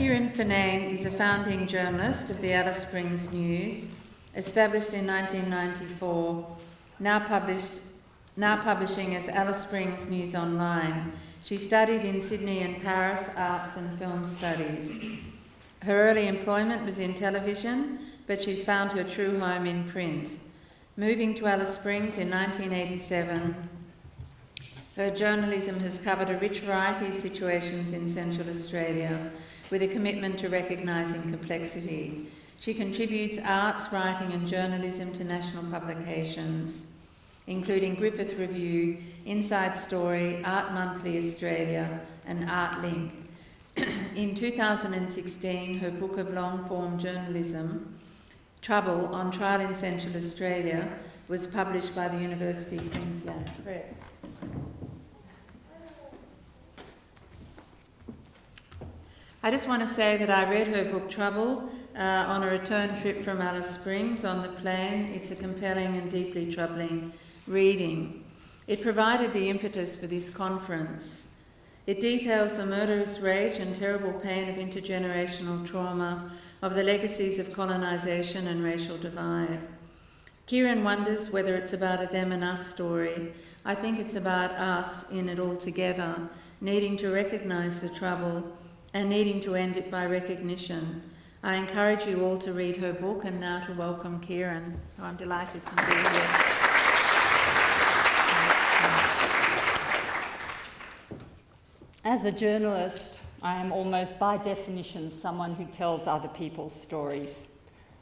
Kieran Finnane is a founding journalist of the Alice Springs News, established in 1994, now publishing as Alice Springs News Online. She studied in Sydney and Paris arts and film studies. Her early employment was in television, but she's found her true home in print. Moving to Alice Springs in 1987, her journalism has covered a rich variety of situations in Central Australia, with a commitment to recognising complexity. She contributes arts, writing and journalism to national publications, including Griffith Review, Inside Story, Art Monthly Australia and Art Link. In 2016, her book of long-form journalism, Trouble, on Trial in Central Australia, was published by the University of Queensland Press. I just want to say that I read her book Trouble on a return trip from Alice Springs on the plane. It's a compelling and deeply troubling reading. It provided the impetus for this conference. It details the murderous rage and terrible pain of intergenerational trauma, of the legacies of colonisation and racial divide. Kieran wonders whether it's about a them and us story. I think it's about us in it all together, needing to recognise the trouble and needing to end it by recognition. I encourage you all to read her book, and now to welcome Kieran, who I'm delighted to be here. As a journalist, I am almost by definition someone who tells other people's stories.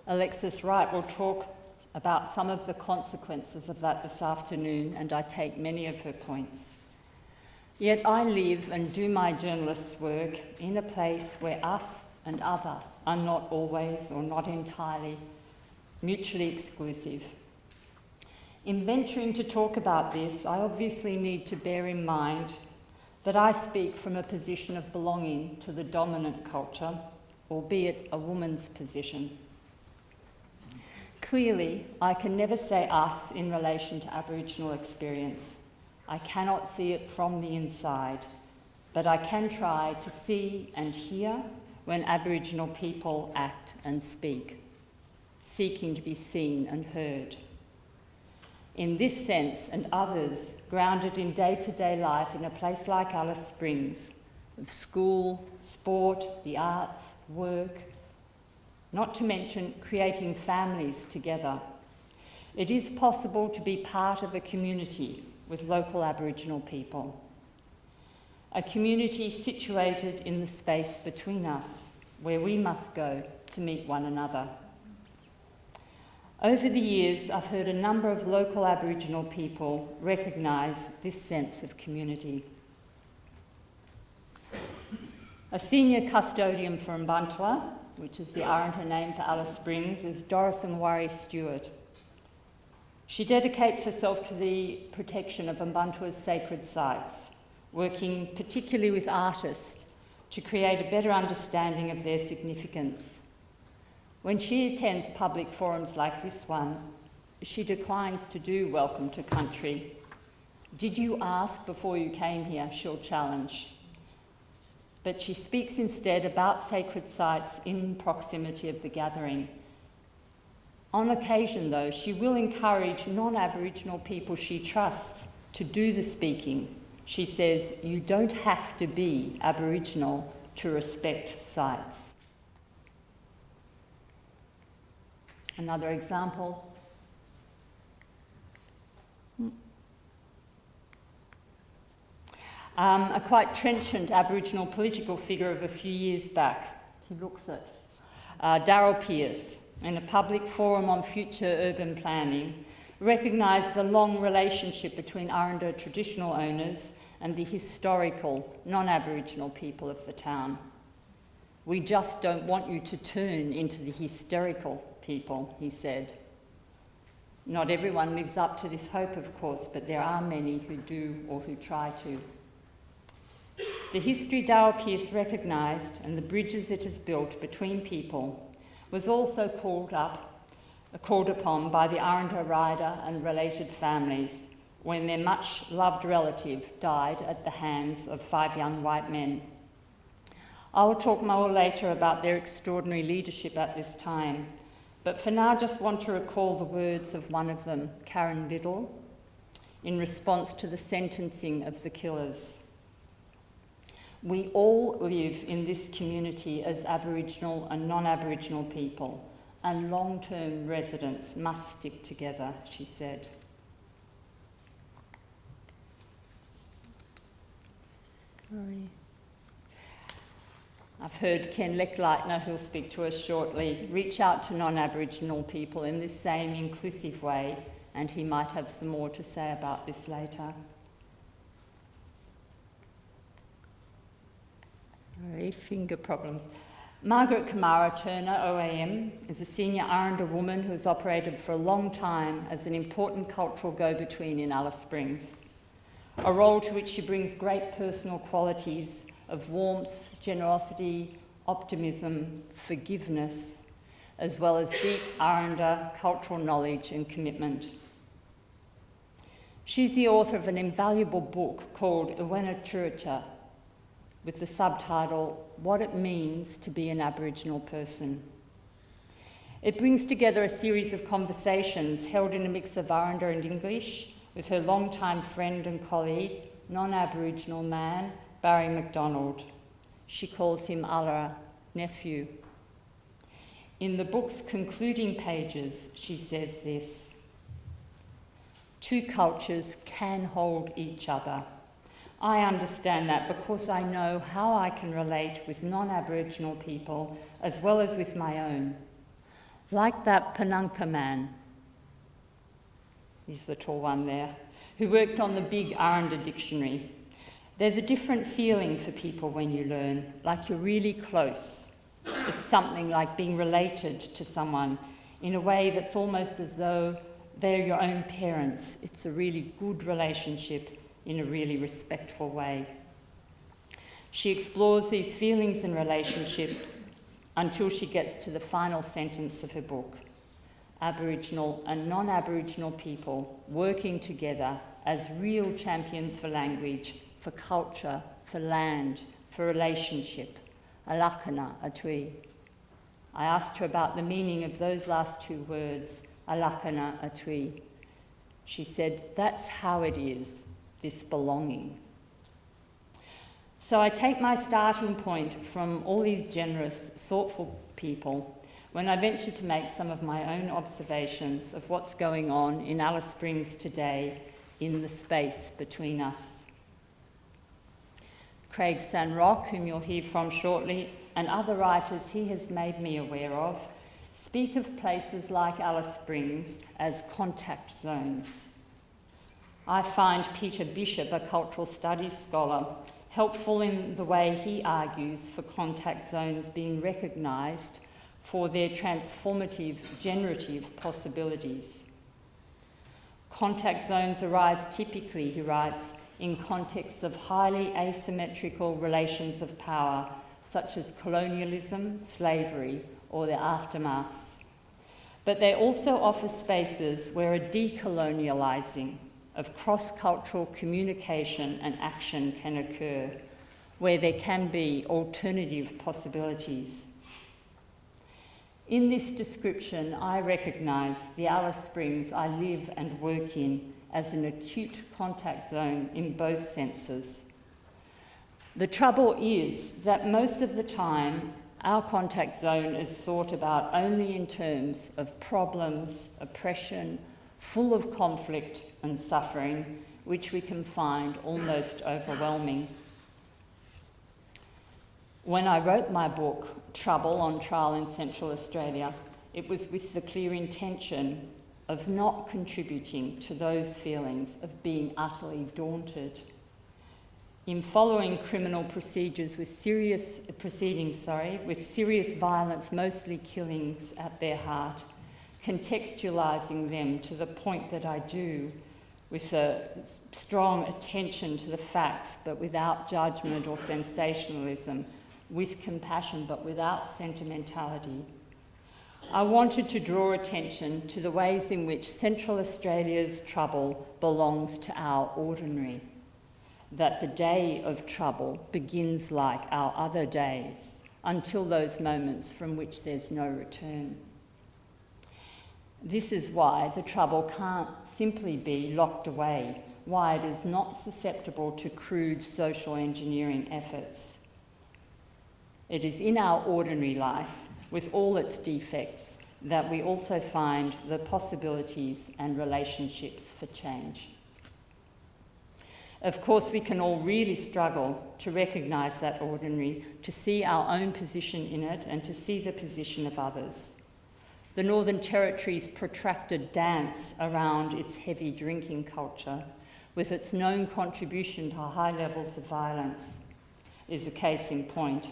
Alexis Wright will talk about some of the consequences of that this afternoon, and I take many of her points. Yet I live and do my journalist's work in a place where us and other are not always or not entirely mutually exclusive. In venturing to talk about this, I obviously need to bear in mind that I speak from a position of belonging to the dominant culture, albeit a woman's position. Clearly, I can never say us in relation to Aboriginal experience. I cannot see it from the inside, but I can try to see and hear when Aboriginal people act and speak, seeking to be seen and heard. In this sense and others, grounded in day-to-day life in a place like Alice Springs, of school, sport, the arts, work, not to mention creating families together, it is possible to be part of a community with local Aboriginal people. A community situated in the space between us, where we must go to meet one another. Over the years, I've heard a number of local Aboriginal people recognise this sense of community. A senior custodian for Mbantua, which is the Arrernte name for Alice Springs, is Doris Ngwari Stewart. She dedicates herself to the protection of Mbantua's sacred sites, working particularly with artists to create a better understanding of their significance. When she attends public forums like this one, she declines to do Welcome to Country. Did you ask before you came here? She'll challenge. But she speaks instead about sacred sites in proximity of the gathering. On occasion, though, she will encourage non-Aboriginal people she trusts to do the speaking. She says, you don't have to be Aboriginal to respect sites. Another example. A quite trenchant Aboriginal political figure of a few years back, he looks at Darryl Pearce, in a public forum on future urban planning, recognised the long relationship between Arrernte traditional owners and the historical non-Aboriginal people of the town. We just don't want you to turn into the hysterical people, he said. Not everyone lives up to this hope, of course, but there are many who do or who try to. The history Darryl Pearce recognised and the bridges it has built between people was also called upon by the Arrernte rider and related families when their much-loved relative died at the hands of 5 young white men. I will talk more later about their extraordinary leadership at this time, but for now I just want to recall the words of one of them, Karen Little, in response to the sentencing of the killers. "We all live in this community as Aboriginal and non-Aboriginal people, and long-term residents must stick together," she said. Sorry. I've heard Ken Leckleitner, who'll speak to us shortly, reach out to non-Aboriginal people in this same inclusive way, and he might have some more to say about this later. Sorry, finger problems. Margaret Kamara Turner, OAM, is a senior Aranda woman who has operated for a long time as an important cultural go-between in Alice Springs, a role to which she brings great personal qualities of warmth, generosity, optimism, forgiveness, as well as deep Aranda cultural knowledge and commitment. She's the author of an invaluable book called Iwena Churicha, with the subtitle, What It Means to Be an Aboriginal Person. It brings together a series of conversations held in a mix of Aranda and English with her longtime friend and colleague, non-Aboriginal man, Barry McDonald. She calls him Alara, nephew. In the book's concluding pages, she says this: "Two cultures can hold each other. I understand that because I know how I can relate with non-Aboriginal people as well as with my own. Like that Panunka man," he's the tall one there, "who worked on the big Aranda dictionary. There's a different feeling for people when you learn, like you're really close. It's something like being related to someone in a way that's almost as though they're your own parents. It's a really good relationship in a really respectful way." She explores these feelings and relationship until she gets to the final sentence of her book: Aboriginal and non-Aboriginal people working together as real champions for language, for culture, for land, for relationship. Alakana atui. I asked her about the meaning of those last two words, alakana atui. She said, "That's how it is, this belonging." So I take my starting point from all these generous, thoughtful people when I venture to make some of my own observations of what's going on in Alice Springs today in the space between us. Craig Sanrock, whom you'll hear from shortly, and other writers he has made me aware of, speak of places like Alice Springs as contact zones. I find Peter Bishop, a cultural studies scholar, helpful in the way he argues for contact zones being recognised for their transformative, generative possibilities. Contact zones arise typically, he writes, in contexts of highly asymmetrical relations of power, such as colonialism, slavery, or their aftermaths. But they also offer spaces where a decolonialising of cross-cultural communication and action can occur, where there can be alternative possibilities. In this description, I recognise the Alice Springs I live and work in as an acute contact zone in both senses. The trouble is that most of the time, our contact zone is thought about only in terms of problems, oppression, full of conflict and suffering, which we can find almost overwhelming. When I wrote my book, Trouble on Trial in Central Australia, it was with the clear intention of not contributing to those feelings of being utterly daunted. In following criminal procedures with serious violence, mostly killings at their heart, contextualising them to the point that I do, with a strong attention to the facts, but without judgment or sensationalism, with compassion, but without sentimentality. I wanted to draw attention to the ways in which Central Australia's trouble belongs to our ordinary. that the day of trouble begins like our other days, until those moments from which there's no return. This is why the trouble can't simply be locked away, why it is not susceptible to crude social engineering efforts. It is in our ordinary life, with all its defects, that we also find the possibilities and relationships for change. Of course, we can all really struggle to recognise that ordinary, to see our own position in it, and to see the position of others. The Northern Territory's protracted dance around its heavy drinking culture, with its known contribution to high levels of violence, is a case in point.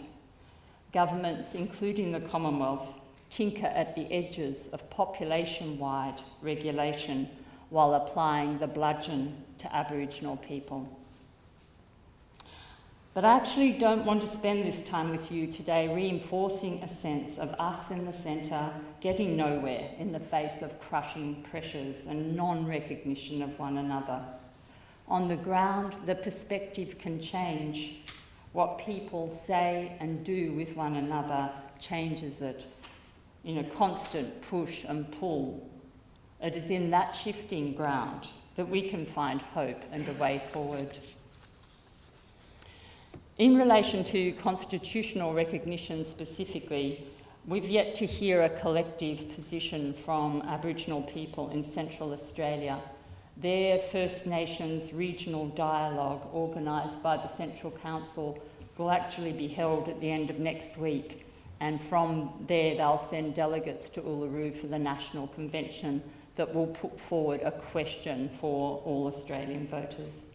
Governments, including the Commonwealth, tinker at the edges of population-wide regulation while applying the bludgeon to Aboriginal people. But I actually don't want to spend this time with you today reinforcing a sense of us in the centre getting nowhere in the face of crushing pressures and non-recognition of one another. On the ground, the perspective can change. What people say and do with one another changes it in a constant push and pull. It is in that shifting ground that we can find hope and a way forward. In relation to constitutional recognition specifically, we've yet to hear a collective position from Aboriginal people in Central Australia. Their First Nations regional dialogue, organised by the Central Council, will actually be held at the end of next week, and from there they'll send delegates to Uluru for the National Convention that will put forward a question for all Australian voters.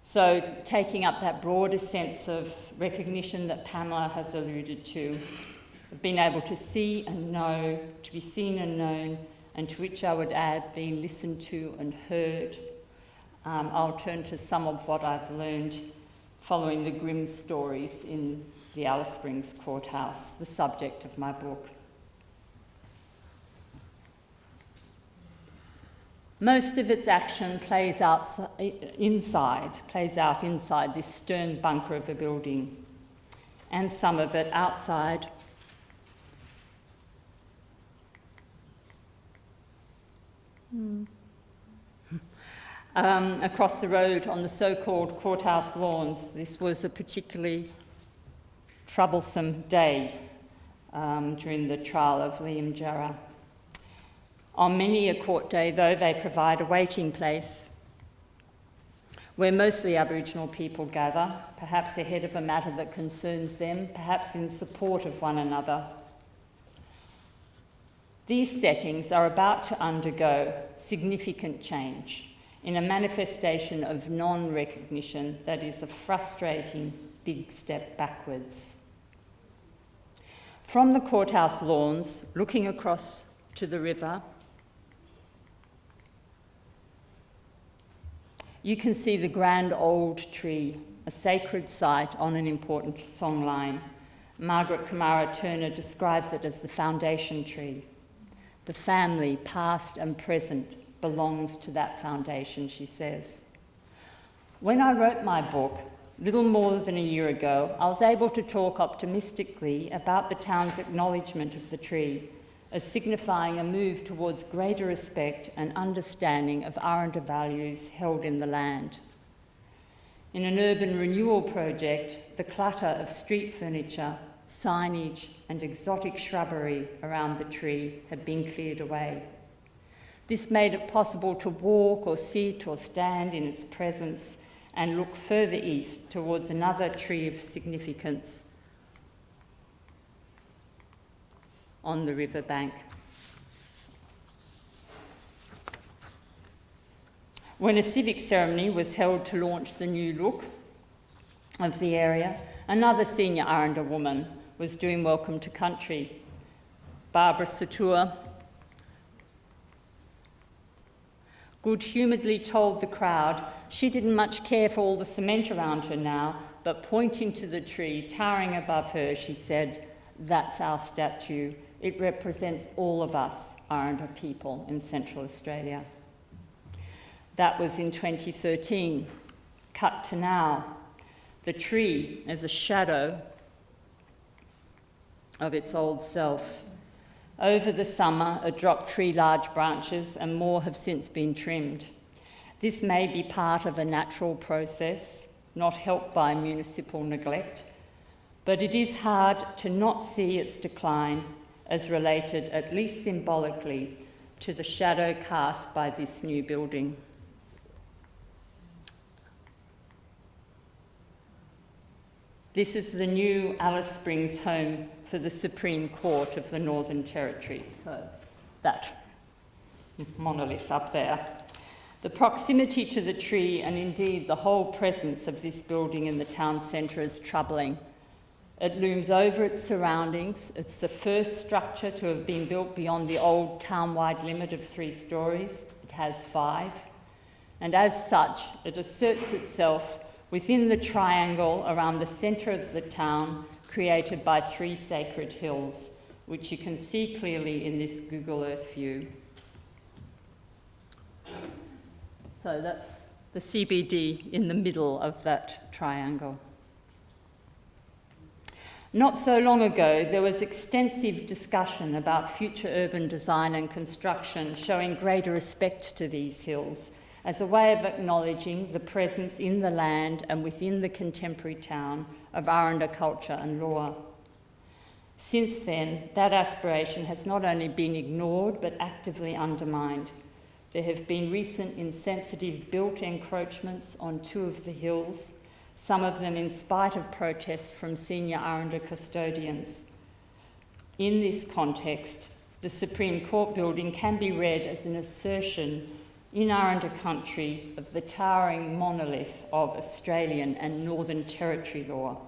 So, taking up that broader sense of recognition that Pamela has alluded to, of being able to see and know, to be seen and known, and to which I would add being listened to and heard, I'll turn to some of what I've learned following the grim stories in the Alice Springs courthouse, the subject of my book. Most of its action plays out inside this stern bunker of a building, and some of it outside. Across the road on the so-called courthouse lawns. This was a particularly troublesome day during the trial of Liam Jarrah. On many a court day, though, they provide a waiting place where mostly Aboriginal people gather, perhaps ahead of a matter that concerns them, perhaps in support of one another. These settings are about to undergo significant change in a manifestation of non-recognition that is a frustrating big step backwards. From the courthouse lawns, looking across to the river, you can see the grand old tree, a sacred site on an important songline. Margaret Kamara Turner describes it as the foundation tree. The family, past and present, belongs to that foundation, she says. When I wrote my book, little more than a year ago, I was able to talk optimistically about the town's acknowledgement of the tree as signifying a move towards greater respect and understanding of Arrernte values held in the land. In an urban renewal project, the clutter of street furniture, signage and exotic shrubbery around the tree had been cleared away. This made it possible to walk or sit or stand in its presence and look further east towards another tree of significance on the riverbank. When a civic ceremony was held to launch the new look of the area, another senior Arrernte woman was doing Welcome to Country. Barbara Satur good-humouredly told the crowd she didn't much care for all the cement around her now, but pointing to the tree towering above her, she said, "That's our statue. It represents all of us, Arrernte people in Central Australia." That was in 2013. Cut to now. The tree is a shadow of its old self. Over the summer, it dropped 3 large branches and more have since been trimmed. This may be part of a natural process, not helped by municipal neglect, but it is hard to not see its decline as related, at least symbolically, to the shadow cast by this new building. This is the new Alice Springs home for the Supreme Court of the Northern Territory. So that monolith up there. The proximity to the tree and indeed the whole presence of this building in the town centre is troubling. It looms over its surroundings. It's the first structure to have been built beyond the old town-wide limit of 3 stories. It has 5. And as such, it asserts itself within the triangle around the centre of the town created by 3 sacred hills, which you can see clearly in this Google Earth view. So that's the CBD in the middle of that triangle. Not so long ago, there was extensive discussion about future urban design and construction showing greater respect to these hills as a way of acknowledging the presence in the land and within the contemporary town of Aranda culture and law. Since then, that aspiration has not only been ignored but actively undermined. There have been recent insensitive built encroachments on 2 of the hills, some of them in spite of protests from senior Aranda custodians. In this context, the Supreme Court building can be read as an assertion in Aranda country of the towering monolith of Australian and Northern Territory law.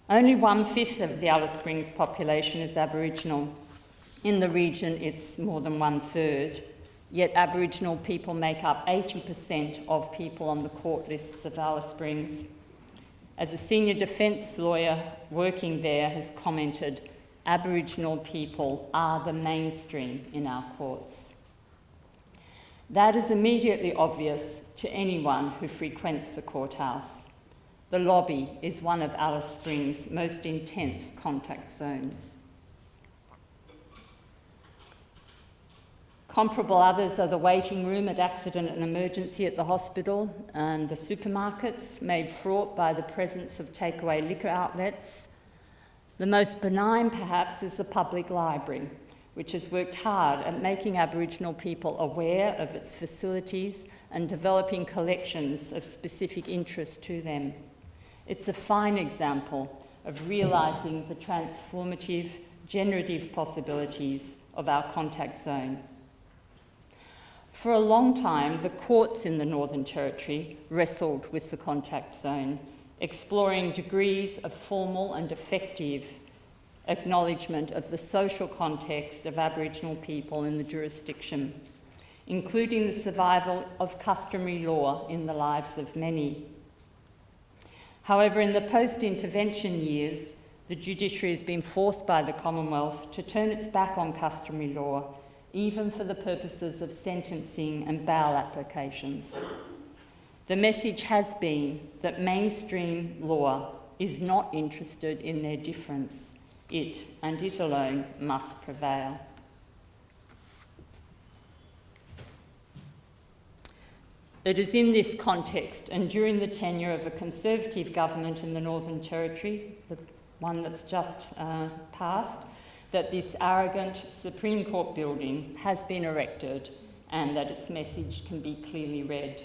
Only 1/5 of the Alice Springs population is Aboriginal. In the region, it's more than 1/3, yet Aboriginal people make up 80% of people on the court lists of Alice Springs. As a senior defence lawyer working there has commented, Aboriginal people are the mainstream in our courts. That is immediately obvious to anyone who frequents the courthouse. The lobby is one of Alice Springs' most intense contact zones. Comparable others are the waiting room at accident and emergency at the hospital and the supermarkets, made fraught by the presence of takeaway liquor outlets. The most benign, perhaps, is the public library, which has worked hard at making Aboriginal people aware of its facilities and developing collections of specific interest to them. It's a fine example of realising the transformative, generative possibilities of our contact zone. For a long time, the courts in the Northern Territory wrestled with the contact zone, exploring degrees of formal and effective acknowledgement of the social context of Aboriginal people in the jurisdiction, including the survival of customary law in the lives of many. However, in the post-intervention years, the judiciary has been forced by the Commonwealth to turn its back on customary law, even for the purposes of sentencing and bail applications. The message has been that mainstream law is not interested in their difference. It, and it alone, must prevail. It is in this context and during the tenure of a Conservative government in the Northern Territory, the one that's just passed, that this arrogant Supreme Court building has been erected and that its message can be clearly read.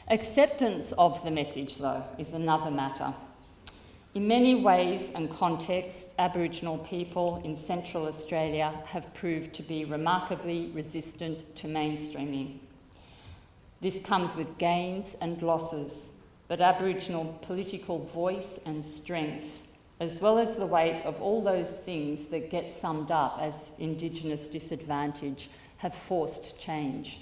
Acceptance of the message, though, is another matter. In many ways and contexts, Aboriginal people in Central Australia have proved to be remarkably resistant to mainstreaming. This comes with gains and losses, but Aboriginal political voice and strength, as well as the weight of all those things that get summed up as Indigenous disadvantage, have forced change.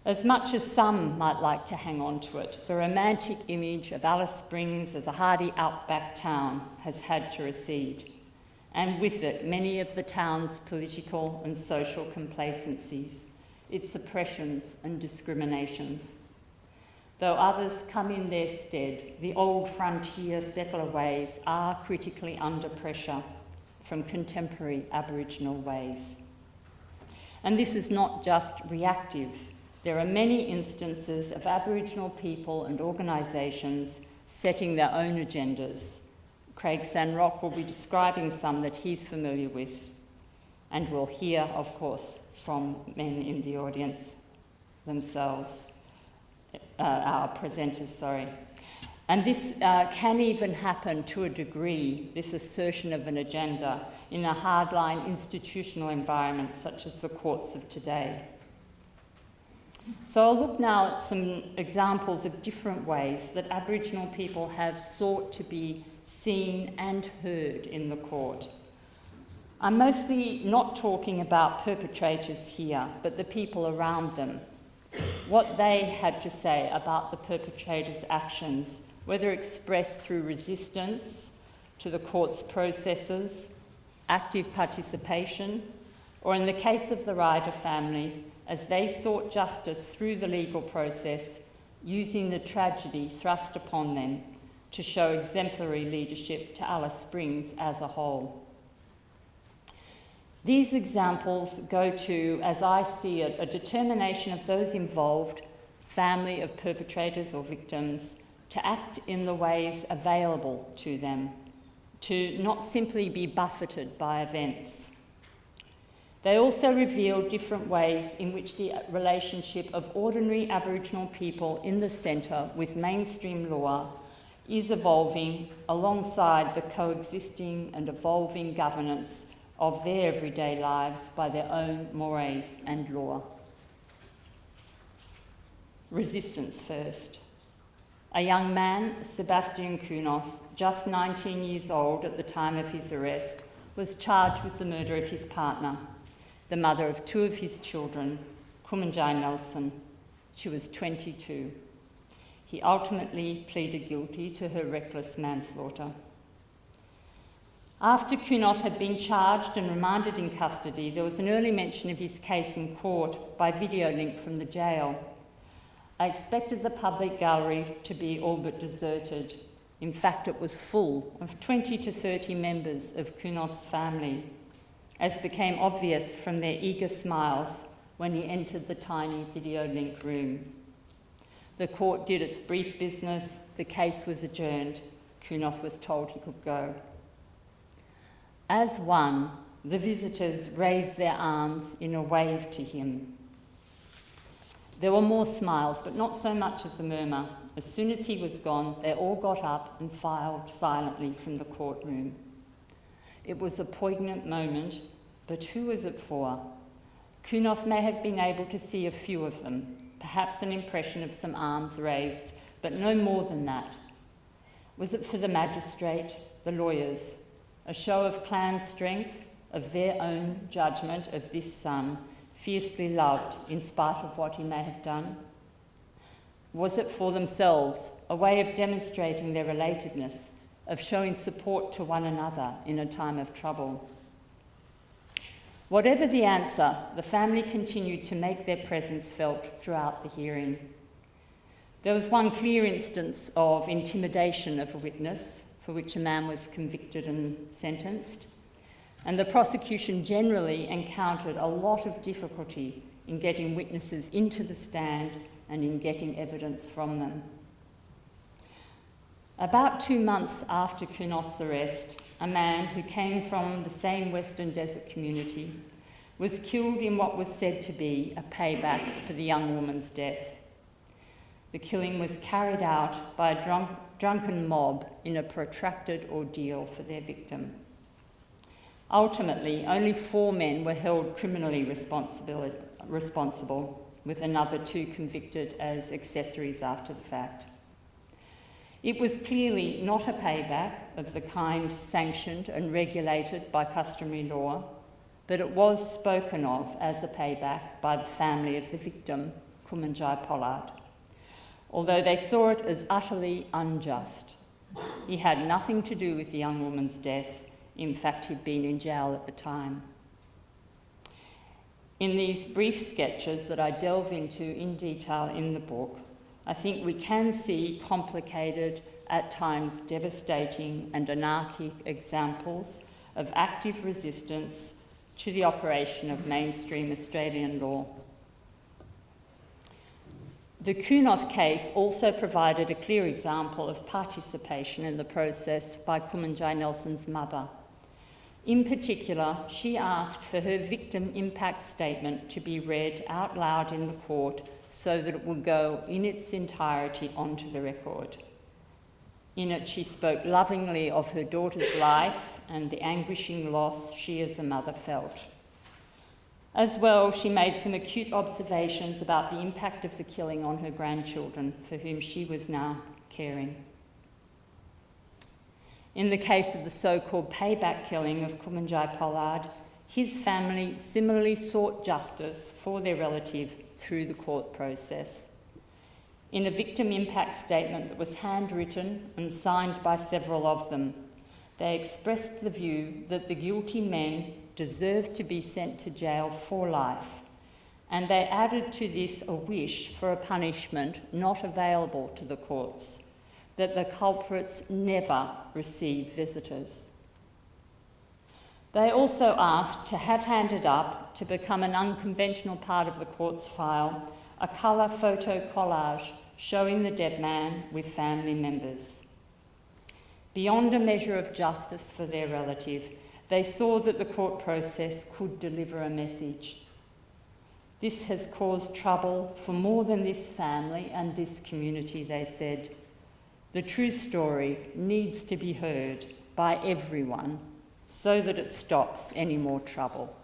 As much as some might like to hang on to it, the romantic image of Alice Springs as a hardy outback town has had to recede, and with it many of the town's political and social complacencies, its oppressions and discriminations. Though others come in their stead, the old frontier settler ways are critically under pressure from contemporary Aboriginal ways. And this is not just reactive. There are many instances of Aboriginal people and organisations setting their own agendas. Craig Sanrock will be describing some that he's familiar with, and we'll hear, of course, from men in the audience themselves, our presenters, sorry. And this can even happen to a degree, this assertion of an agenda, in a hardline institutional environment such as the courts of today. So I'll look now at some examples of different ways that Aboriginal people have sought to be seen and heard in the court. I'm mostly not talking about perpetrators here, but the people around them, what they had to say about the perpetrators' actions, whether expressed through resistance to the court's processes, active participation, or in the case of the Ryder family, as they sought justice through the legal process, using the tragedy thrust upon them to show exemplary leadership to Alice Springs as a whole. These examples go to, as I see it, a determination of those involved, family of perpetrators or victims, to act in the ways available to them, to not simply be buffeted by events. They also reveal different ways in which the relationship of ordinary Aboriginal people in the centre with mainstream law is evolving alongside the coexisting and evolving governance of their everyday lives by their own mores and law. Resistance first. A young man, Sebastian Kunos, just 19 years old at the time of his arrest, was charged with the murder of his partner, the mother of two of his children, Kumanjai Nelson. She was 22. He ultimately pleaded guilty to her reckless manslaughter. After Kunos had been charged and remanded in custody, there was an early mention of his case in court by video link from the jail. I expected the public gallery to be all but deserted. In fact, it was full of 20 to 30 members of Kunos' family, as became obvious from their eager smiles when he entered the tiny video link room. The court did its brief business, the case was adjourned, Kunos was told he could go. As one, the visitors raised their arms in a wave to him. There were more smiles, but not so much as a murmur. As soon as he was gone, they all got up and filed silently from the courtroom. It was a poignant moment, but who was it for? Kunos may have been able to see a few of them, perhaps an impression of some arms raised, but no more than that. Was it for the magistrate, the lawyers, a show of clan strength, of their own judgment of this son, fiercely loved in spite of what he may have done? Was it for themselves, a way of demonstrating their relatedness, of showing support to one another in a time of trouble? Whatever the answer, the family continued to make their presence felt throughout the hearing. There was one clear instance of intimidation of a witness, for which a man was convicted and sentenced, and the prosecution generally encountered a lot of difficulty in getting witnesses into the stand and in getting evidence from them. About 2 months after Kunos' arrest, a man who came from the same Western Desert community was killed in what was said to be a payback for the young woman's death. The killing was carried out by a drunken mob in a protracted ordeal for their victim. Ultimately, only 4 men were held criminally responsible, with another 2 convicted as accessories after the fact. It was clearly not a payback of the kind sanctioned and regulated by customary law, but it was spoken of as a payback by the family of the victim, Kumanjai Pollard, although they saw it as utterly unjust. He had nothing to do with the young woman's death. In fact, he'd been in jail at the time. In these brief sketches that I delve into in detail in the book, I think we can see complicated, at times devastating and anarchic examples of active resistance to the operation of mainstream Australian law. The Kunoth case also provided a clear example of participation in the process by Kumanjai Nelson's mother. In particular, she asked for her victim impact statement to be read out loud in the court so that it would go in its entirety onto the record. In it, she spoke lovingly of her daughter's life and the anguishing loss she as a mother felt. As well, she made some acute observations about the impact of the killing on her grandchildren, for whom she was now caring. In the case of the so-called payback killing of Kumanjai Pollard, his family similarly sought justice for their relative through the court process. In a victim impact statement that was handwritten and signed by several of them, they expressed the view that the guilty men deserved to be sent to jail for life, and they added to this a wish for a punishment not available to the courts, that the culprits never receive visitors. They also asked to have handed up, to become an unconventional part of the court's file, a colour photo collage showing the dead man with family members. Beyond a measure of justice for their relative, they saw that the court process could deliver a message. This has caused trouble for more than this family and this community, they said. The true story needs to be heard by everyone so that it stops any more trouble.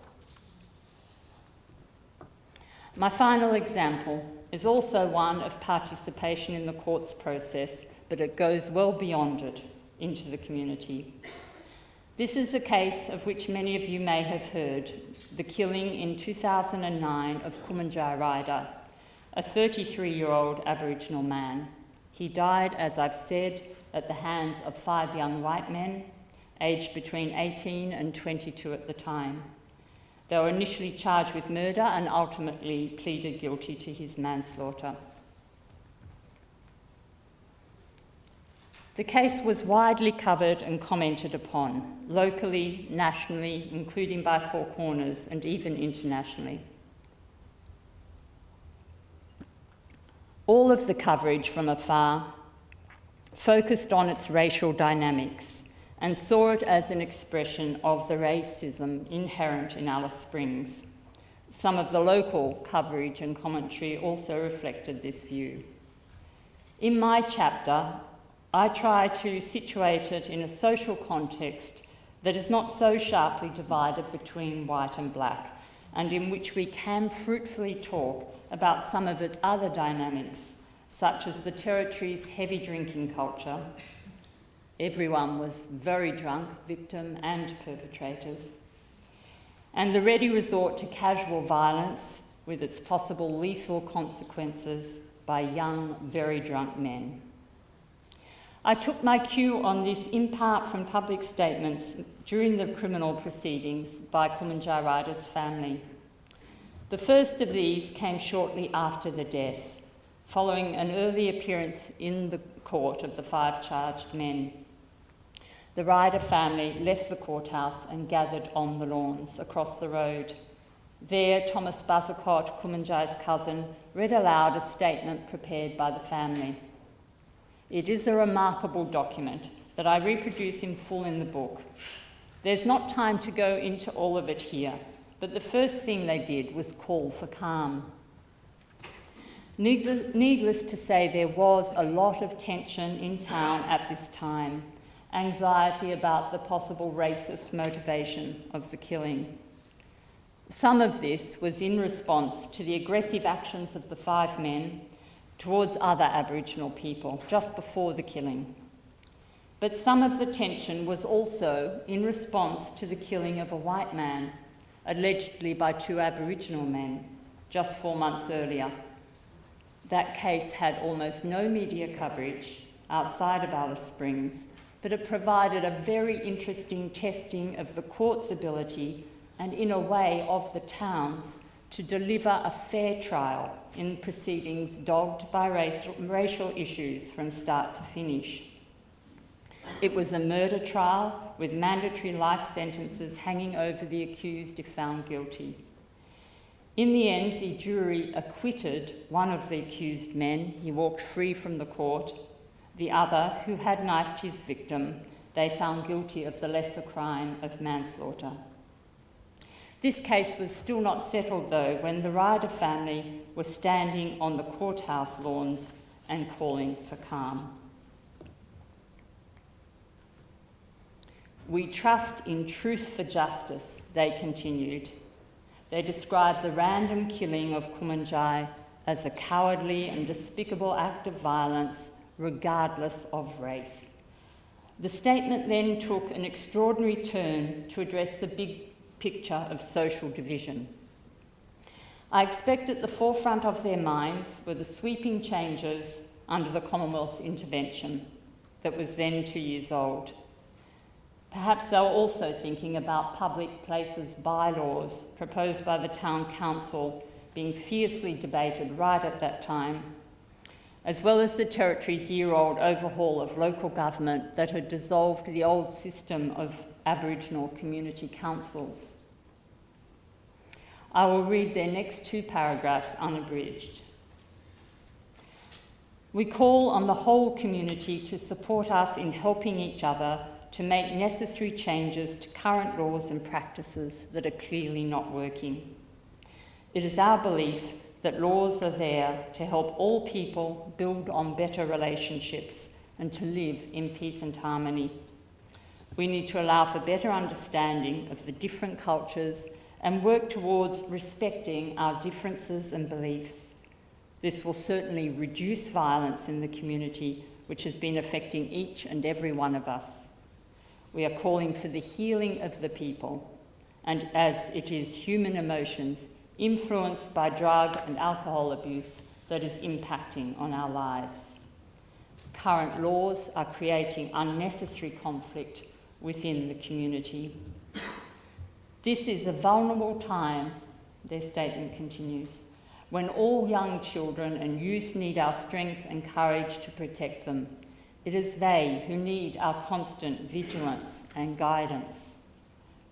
My final example is also one of participation in the court's process, but it goes well beyond it into the community. This is a case of which many of you may have heard, the killing in 2009 of Kumanjai Ryder, a 33-year-old Aboriginal man. He died, as I've said, at the hands of 5 young white men, aged between 18 and 22 at the time. They were initially charged with murder and ultimately pleaded guilty to his manslaughter. The case was widely covered and commented upon, locally, nationally, including by Four Corners, and even internationally. All of the coverage from afar focused on its racial dynamics and saw it as an expression of the racism inherent in Alice Springs. Some of the local coverage and commentary also reflected this view. In my chapter, I try to situate it in a social context that is not so sharply divided between white and black, and in which we can fruitfully talk about some of its other dynamics, such as the territory's heavy drinking culture. Everyone was very drunk, victim and perpetrators. And the ready resort to casual violence with its possible lethal consequences by young, very drunk men. I took my cue on this in part from public statements during the criminal proceedings by Kumanjai Ryder's family. The first of these came shortly after the death, following an early appearance in the court of the 5 charged men. The Ryder family left the courthouse and gathered on the lawns across the road. There, Thomas Buzzacott, Kumanjai's cousin, read aloud a statement prepared by the family. It is a remarkable document that I reproduce in full in the book. There's not time to go into all of it here, but the first thing they did was call for calm. Needless to say, there was a lot of tension in town at this time, anxiety about the possible racist motivation of the killing. Some of this was in response to the aggressive actions of the 5 men towards other Aboriginal people just before the killing. But some of the tension was also in response to the killing of a white man, allegedly by 2 Aboriginal men, just 4 months earlier. That case had almost no media coverage outside of Alice Springs, but it provided a very interesting testing of the court's ability, and in a way of the town's, to deliver a fair trial in proceedings dogged by racial issues from start to finish. It was a murder trial with mandatory life sentences hanging over the accused if found guilty. In the end, the jury acquitted one of the accused men. He walked free from the court. The other, who had knifed his victim, they found guilty of the lesser crime of manslaughter. This case was still not settled, though, when the Ryder family were standing on the courthouse lawns and calling for calm. "We trust in truth for justice," they continued. They described the random killing of Kumanjai as a cowardly and despicable act of violence, regardless of race. The statement then took an extraordinary turn to address the big picture of social division. I expect at the forefront of their minds were the sweeping changes under the Commonwealth's intervention that was then 2 years old. Perhaps they were also thinking about public places bylaws proposed by the Town Council being fiercely debated right at that time, as well as the Territory's year-old overhaul of local government that had dissolved the old system of Aboriginal community councils. I will read their next 2 paragraphs unabridged. "We call on the whole community to support us in helping each other to make necessary changes to current laws and practices that are clearly not working. It is our belief that laws are there to help all people build on better relationships and to live in peace and harmony. We need to allow for better understanding of the different cultures and work towards respecting our differences and beliefs. This will certainly reduce violence in the community, which has been affecting each and every one of us. We are calling for the healing of the people, and as it is human emotions influenced by drug and alcohol abuse that is impacting on our lives. Current laws are creating unnecessary conflict within the community. This is a vulnerable time," their statement continues, "when all young children and youth need our strength and courage to protect them. It is they who need our constant vigilance and guidance.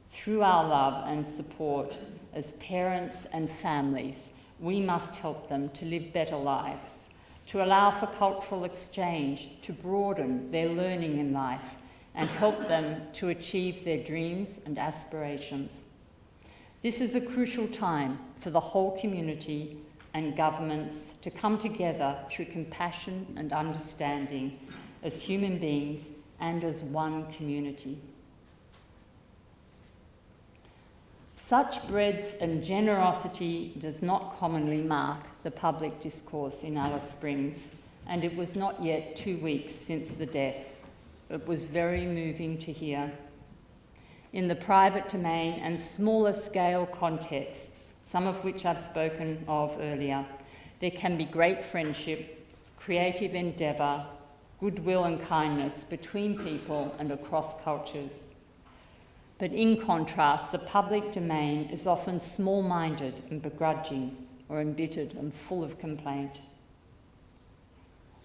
Through our love and support as parents and families, we must help them to live better lives, to allow for cultural exchange, to broaden their learning in life, and help them to achieve their dreams and aspirations. This is a crucial time for the whole community and governments to come together through compassion and understanding as human beings and as one community." Such breadth and generosity does not commonly mark the public discourse in Alice Springs, and it was not yet 2 weeks since the death. It was very moving to hear. In the private domain and smaller scale contexts, some of which I've spoken of earlier, there can be great friendship, creative endeavour, goodwill and kindness between people and across cultures. But in contrast, the public domain is often small-minded and begrudging, or embittered and full of complaint.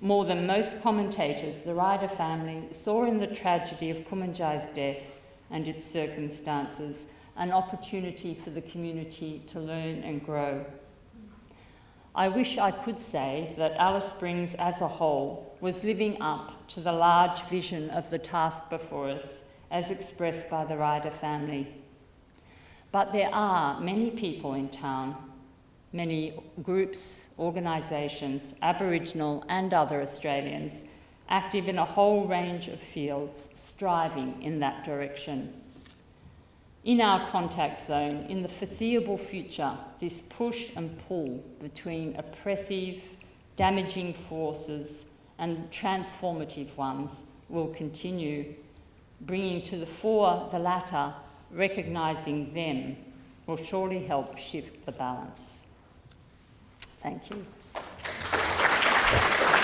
More than most commentators, the Ryder family saw in the tragedy of Kumanjai's death and its circumstances an opportunity for the community to learn and grow. I wish I could say that Alice Springs as a whole was living up to the large vision of the task before us as expressed by the Ryder family. But there are many people in town, many groups, organisations, Aboriginal and other Australians, active in a whole range of fields, striving in that direction. In our contact zone, in the foreseeable future, this push and pull between oppressive, damaging forces and transformative ones will continue, bringing to the fore the latter, recognising them, will surely help shift the balance. Thank you. Thank you.